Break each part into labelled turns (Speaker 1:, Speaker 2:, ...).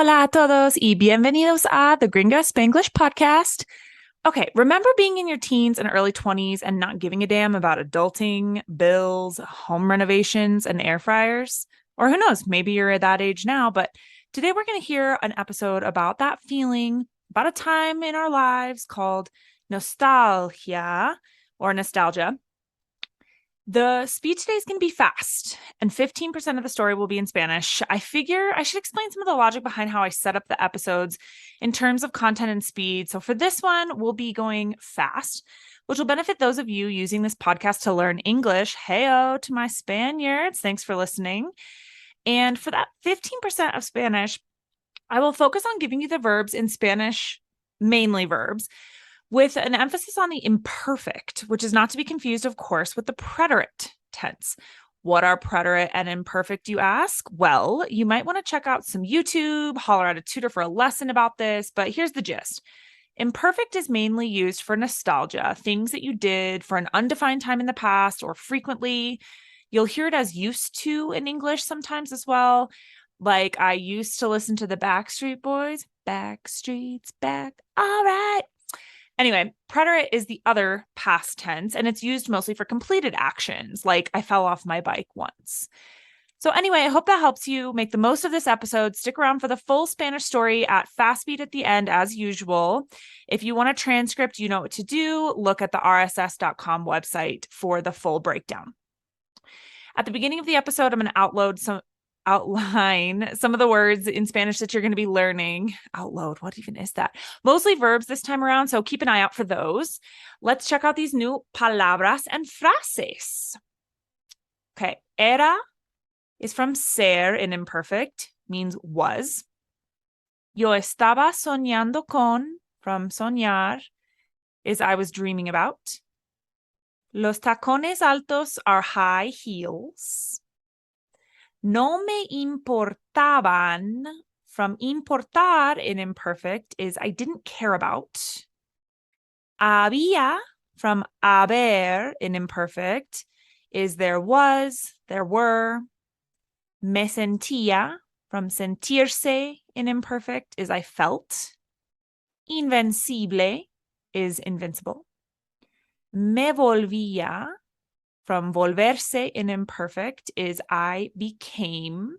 Speaker 1: Hola a todos y bienvenidos a the Gringa Spanglish podcast. Okay, remember being in your teens and early 20s and not giving a damn about adulting, bills, home renovations, and air fryers? Or who knows, maybe you're at that age now, but today we're going to hear an episode about that feeling, about a time in our lives called nostalgia or nostalgia. The speed today is going to be fast, and 15% of the story will be in Spanish. I figure I should explain some of the logic behind how I set up the episodes in terms of content and speed. So for this one, we'll be going fast, which will benefit those of you using this podcast to learn English. Heyo to my Spaniards. Thanks for listening. And for that 15% of Spanish, I will focus on giving you the verbs in Spanish, mainly verbs, with an emphasis on the imperfect, which is not to be confused, of course, with the preterite tense. What are preterite and imperfect, you ask? Well, you might want to check out some YouTube, holler at a tutor for a lesson about this, but here's the gist. Imperfect is mainly used for nostalgia, things that you did for an undefined time in the past or frequently. You'll hear it as used to in English sometimes as well. Like I used to listen to the Backstreet Boys. Backstreet's back. All right. Anyway, preterite is the other past tense, and it's used mostly for completed actions, like I fell off my bike once. So anyway, I hope that helps you make the most of this episode. Stick around for the full Spanish story at fast speed at the end, as usual. If you want a transcript, you know what to do. Look at the rss.com website for the full breakdown. At the beginning of the episode, I'm going to outline some of the words in Spanish that you're going to be learning. Outload, what even is that? Mostly verbs this time around, so keep an eye out for those. Let's check out these new palabras and frases. Okay, era is from ser in imperfect, means was. Yo estaba soñando con, from soñar, is I was dreaming about. Los tacones altos are high heels. No me importaban, from importar in imperfect, is I didn't care about. Había, from haber in imperfect, is there was, there were. Me sentía, from sentirse in imperfect, is I felt. Invencible is invincible. Me volvía, from volverse in imperfect, is I became.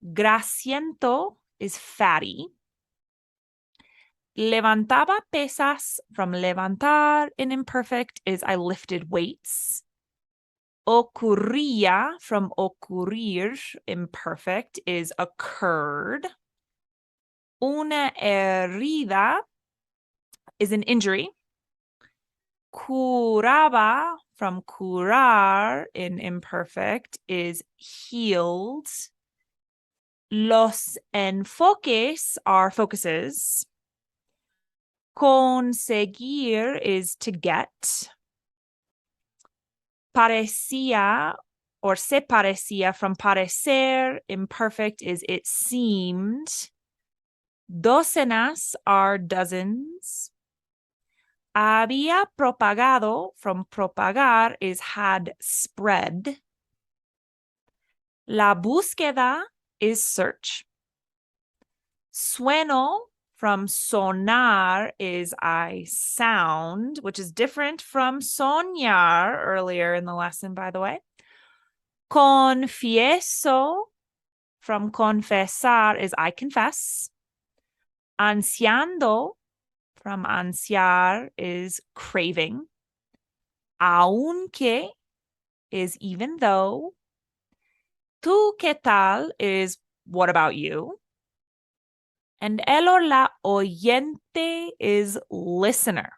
Speaker 1: Grasiento is fatty. Levantaba pesas, from levantar in imperfect, is I lifted weights. Ocurría, from ocurrir, imperfect, is occurred. Una herida is an injury. Curaba, from curar in imperfect, is healed. Los enfoques are focuses. Conseguir is to get. Parecía or se parecía, from parecer, imperfect, is it seemed. Docenas are dozens. Había propagado, from propagar, is had spread. La búsqueda is search. Sueno, from sonar, is I sound, which is different from soñar earlier in the lesson, by the way. Confieso, from confesar, is I confess. Ansiando, from ansiar, is craving. Aunque is even though. Tú qué tal is what about you. And el or la oyente is listener.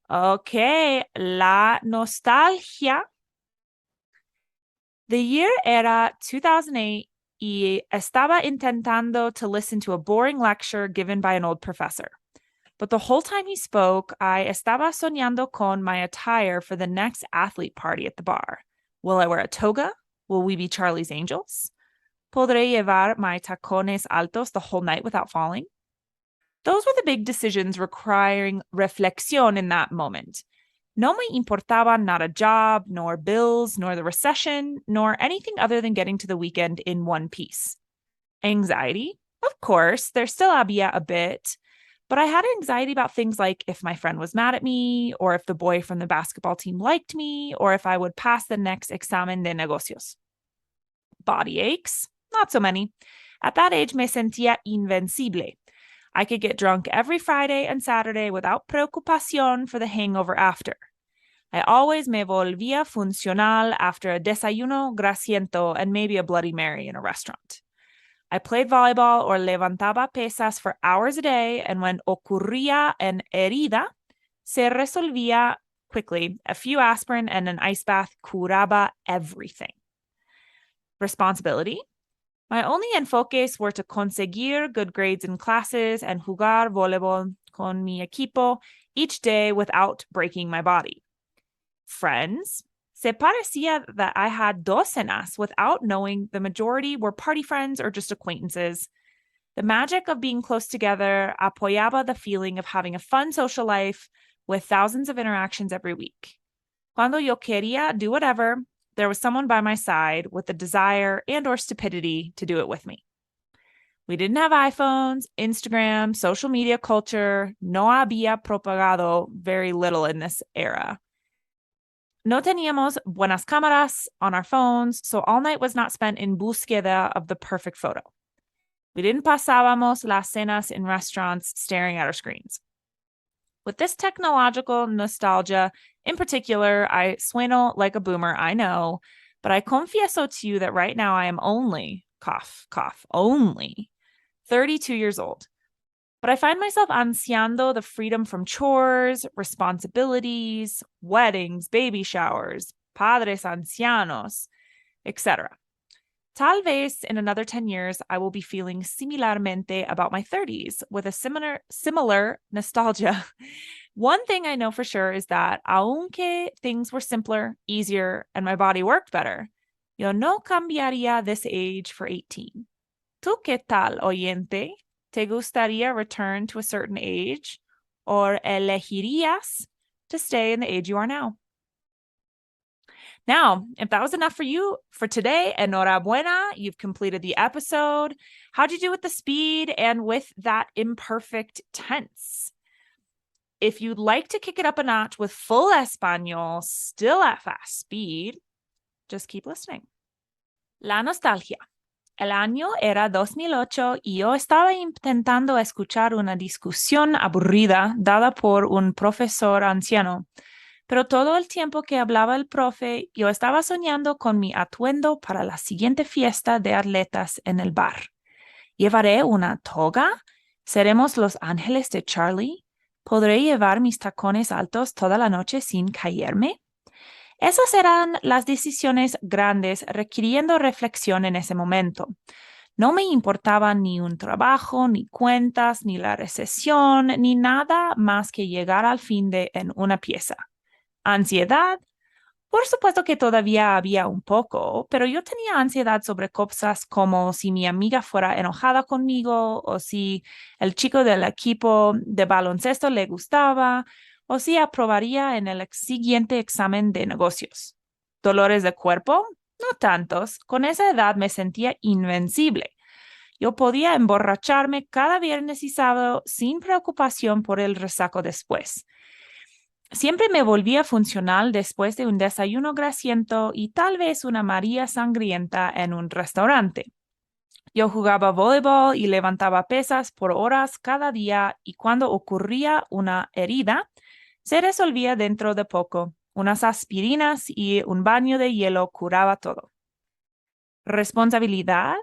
Speaker 1: Okay, la nostalgia. The year era 2008 y estaba intentando to listen to a boring lecture given by an old professor. But the whole time he spoke, I estaba soñando con my attire for the next athlete party at the bar. Will I wear a toga? Will we be Charlie's Angels? ¿Podré llevar my tacones altos the whole night without falling? Those were the big decisions requiring reflexión in that moment. No me importaban not a job, nor bills, nor the recession, nor anything other than getting to the weekend in one piece. Anxiety. Of course, there still había a bit, but I had anxiety about things like if my friend was mad at me, or if the boy from the basketball team liked me, or if I would pass the next examen de negocios. Body aches, not so many. At that age, me sentía invencible. I could get drunk every Friday and Saturday without preocupación for the hangover after. I always me volvía funcional after a desayuno, grasiento, and maybe a Bloody Mary in a restaurant. I played volleyball or levantaba pesas for hours a day, and when ocurría en herida, se resolvía quickly. A few aspirin and an ice bath curaba everything. Responsibility. My only enfoques were to conseguir good grades in classes and jugar voleibol con mi equipo each day without breaking my body. Friends. Se parecía that I had docenas without knowing the majority were party friends or just acquaintances. The magic of being close together apoyaba the feeling of having a fun social life with thousands of interactions every week. Cuando yo quería do whatever, there was someone by my side with the desire and or stupidity to do it with me. We didn't have iPhones, Instagram, social media culture. No había propagado very little in this era. No teníamos buenas cámaras on our phones, so all night was not spent in búsqueda of the perfect photo. We didn't pasábamos las cenas in restaurants staring at our screens. With this technological nostalgia, in particular, I sueno like a boomer, I know, but I confieso to you that right now I am only, cough, cough, only 32 years old. But I find myself ansiando the freedom from chores, responsibilities, weddings, baby showers, padres ancianos, etc. Tal vez in another 10 years, I will be feeling similarmente about my 30s with a similar nostalgia. One thing I know for sure is that aunque things were simpler, easier, and my body worked better, yo no cambiaría this age for 18. ¿Tú qué tal, oyente? ¿Te gustaría return to a certain age, or elegirías to stay in the age you are now? Now, if that was enough for you for today, enhorabuena, you've completed the episode. How'd you do with the speed and with that imperfect tense? If you'd like to kick it up a notch with full Espanol, still at fast speed, just keep listening. La nostalgia. El año era 2008 y yo estaba intentando escuchar una discusión aburrida dada por un profesor anciano. Pero todo el tiempo que hablaba el profe, yo estaba soñando con mi atuendo para la siguiente fiesta de atletas en el bar. ¿Llevaré una toga? ¿Seremos los ángeles de Charlie? ¿Podré llevar mis tacones altos toda la noche sin caerme? Esas eran las decisiones grandes requiriendo reflexión en ese momento. No me importaba ni un trabajo, ni cuentas, ni la recesión, ni nada más que llegar al fin de en una pieza. Ansiedad. Por supuesto que todavía había un poco, pero yo tenía ansiedad sobre cosas como si mi amiga fuera enojada conmigo o si el chico del equipo de baloncesto le gustaba o si aprobaría en el siguiente examen de negocios. ¿Dolores de cuerpo? No tantos. Con esa edad me sentía invencible. Yo podía emborracharme cada viernes y sábado sin preocupación por el resaco después. Siempre me volvía funcional después de un desayuno grasiento y tal vez una María sangrienta en un restaurante. Yo jugaba voleibol y levantaba pesas por horas cada día y cuando ocurría una herida, se resolvía dentro de poco. Unas aspirinas y un baño de hielo curaba todo. Responsabilidad.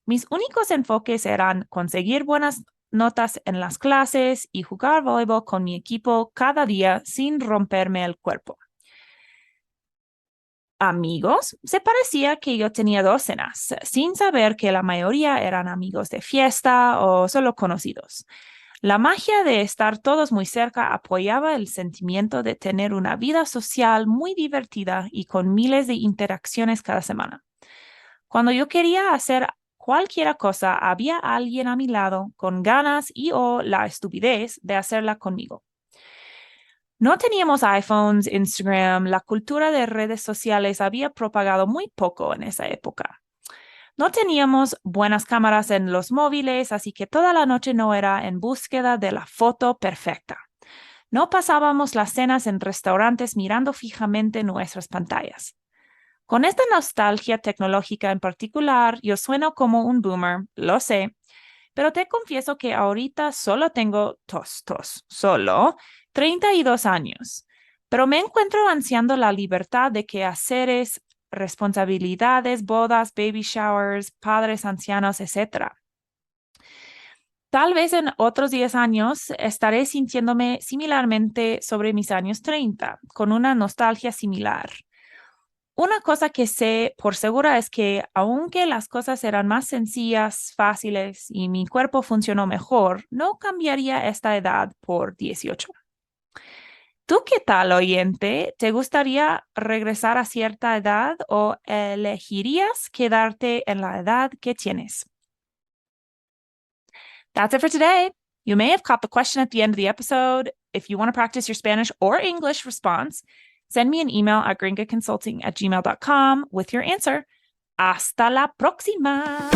Speaker 1: Mis únicos enfoques eran conseguir buenas notas en las clases y jugar voleibol con mi equipo cada día sin romperme el cuerpo. Amigos, se parecía que yo tenía docenas, sin saber que la mayoría eran amigos de fiesta o solo conocidos. La magia de estar todos muy cerca apoyaba el sentimiento de tener una vida social muy divertida y con miles de interacciones cada semana. Cuando yo quería hacer cualquier cosa, había alguien a mi lado con ganas y o la estupidez de hacerla conmigo. No teníamos iPhones, Instagram, la cultura de redes sociales había propagado muy poco en esa época. No teníamos buenas cámaras en los móviles, así que toda la noche no era en búsqueda de la foto perfecta. No pasábamos las cenas en restaurantes mirando fijamente nuestras pantallas. Con esta nostalgia tecnológica en particular, yo sueno como un boomer, lo sé, pero te confieso que ahorita solo tengo solo 32 años, pero me encuentro ansiando la libertad de quehaceres, responsabilidades, bodas, baby showers, padres ancianos, etc. Tal vez en otros 10 años estaré sintiéndome similarmente sobre mis años 30, con una nostalgia similar. Una cosa que sé por segura es que aunque las cosas eran más sencillas, fáciles y mi cuerpo funcionó mejor, no cambiaría esta edad por 18. ¿Tú qué tal, oyente? ¿Te gustaría regresar a cierta edad o elegirías quedarte en la edad que tienes? That's it for today. You may have caught the question at the end of the episode. If you want to practice your Spanish or English response, send me an email at gringaconsulting@gmail.com with your answer. Hasta la próxima.